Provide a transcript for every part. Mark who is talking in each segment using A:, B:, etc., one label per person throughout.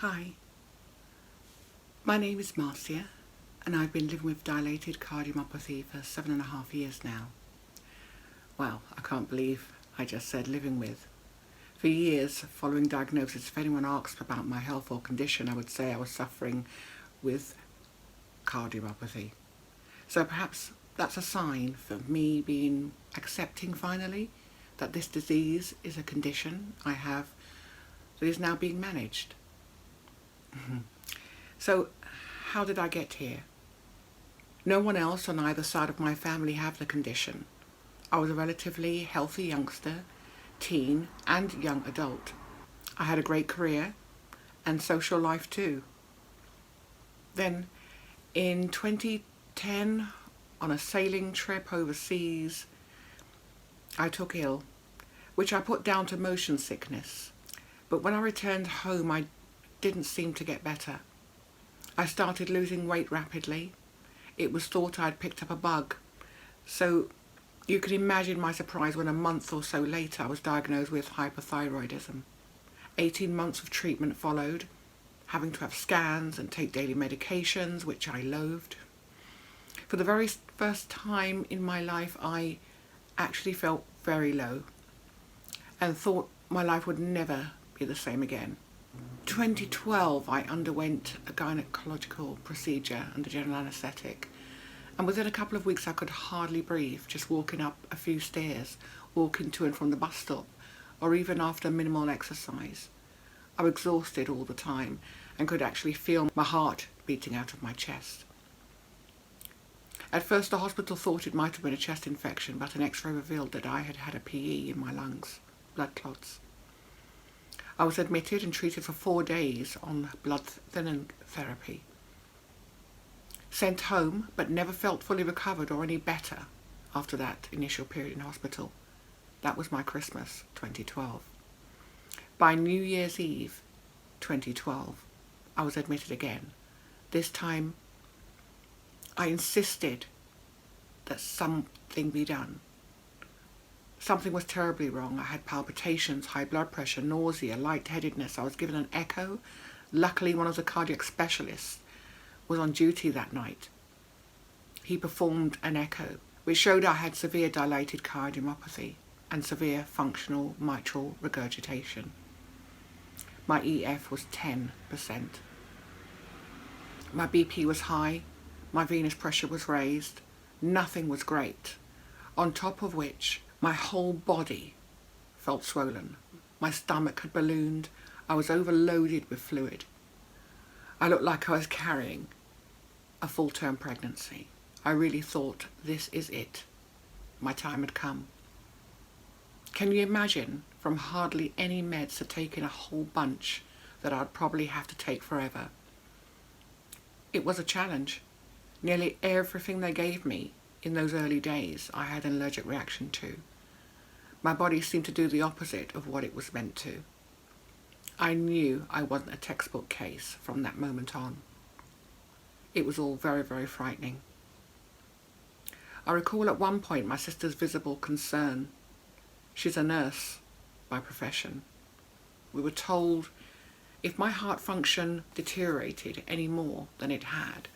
A: Hi, my name is Marcia and I've been living with dilated cardiomyopathy for 7.5 years now. Well, I can't believe I just said living with. For years, following diagnosis, if anyone asked about my health or condition, I would say I was suffering with cardiomyopathy. So perhaps that's a sign for me being accepting finally that this disease is a condition I have that is now being managed. So how did I get here? No one else on either side of my family have the condition. I was a relatively healthy youngster, teen and young adult. I had a great career and social life too. Then in 2010, on a sailing trip overseas, I took ill, which I put down to motion sickness. But when I returned home, I didn't seem to get better. I started losing weight rapidly. It was thought I'd picked up a bug. So you can imagine my surprise when a month or so later I was diagnosed with hypothyroidism. 18 months of treatment followed, having to have scans and take daily medications, which I loathed. For the very first time in my life, I actually felt very low and thought my life would never be the same again. 2012, I underwent a gynecological procedure under general anaesthetic, and within a couple of weeks I could hardly breathe, just walking up a few stairs, walking to and from the bus stop, or even after minimal exercise. I was exhausted all the time and could actually feel my heart beating out of my chest. At first the hospital thought it might have been a chest infection, but an x-ray revealed that I had had a PE in my lungs, blood clots. I was admitted and treated for 4 days on blood thinning therapy. Sent home, but never felt fully recovered or any better after that initial period in hospital. That was my Christmas, 2012. By New Year's Eve, 2012, I was admitted again. This time, I insisted that something be done. Something was terribly wrong. I had palpitations, high blood pressure, nausea, lightheadedness. I was given an echo. Luckily, one of the cardiac specialists was on duty that night. He performed an echo, which showed I had severe dilated cardiomyopathy and severe functional mitral regurgitation. My EF was 10%. My BP was high. My venous pressure was raised. Nothing was great. On top of which, my whole body felt swollen. My stomach had ballooned. I was overloaded with fluid. I looked like I was carrying a full-term pregnancy. I really thought, this is it. My time had come. Can you imagine, from hardly any meds to taking a whole bunch that I'd probably have to take forever? It was a challenge. Nearly everything they gave me in those early days I had an allergic reaction to. My body seemed to do the opposite of what it was meant to. I knew I wasn't a textbook case from that moment on. It was all very, very frightening. I recall at one point my sister's visible concern. She's a nurse by profession. We were told if my heart function deteriorated any more than it had,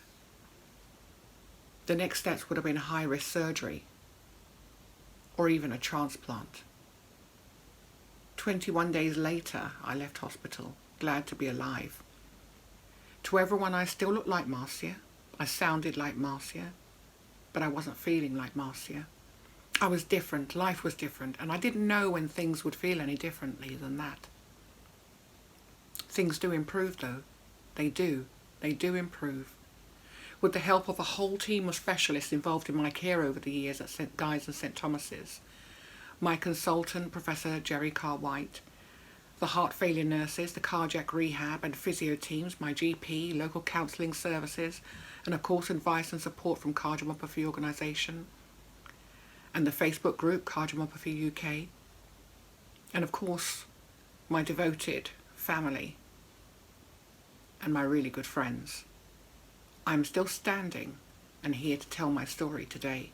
A: the next steps would have been high-risk surgery or even a transplant. 21 days later, I left hospital, glad to be alive. To everyone, I still looked like Marcia. I sounded like Marcia, but I wasn't feeling like Marcia. I was different, life was different, and I didn't know when things would feel any differently than that. Things do improve though. They do improve. With the help of a whole team of specialists involved in my care over the years at St. Guy's and St. Thomas's, my consultant, Professor Jerry Carr-White, the heart failure nurses, the cardiac rehab and physio teams, my GP, local counselling services, and of course advice and support from Cardiomyopathy Organisation, and the Facebook group Cardiomyopathy UK, and of course my devoted family and my really good friends. I'm still standing and here to tell my story today.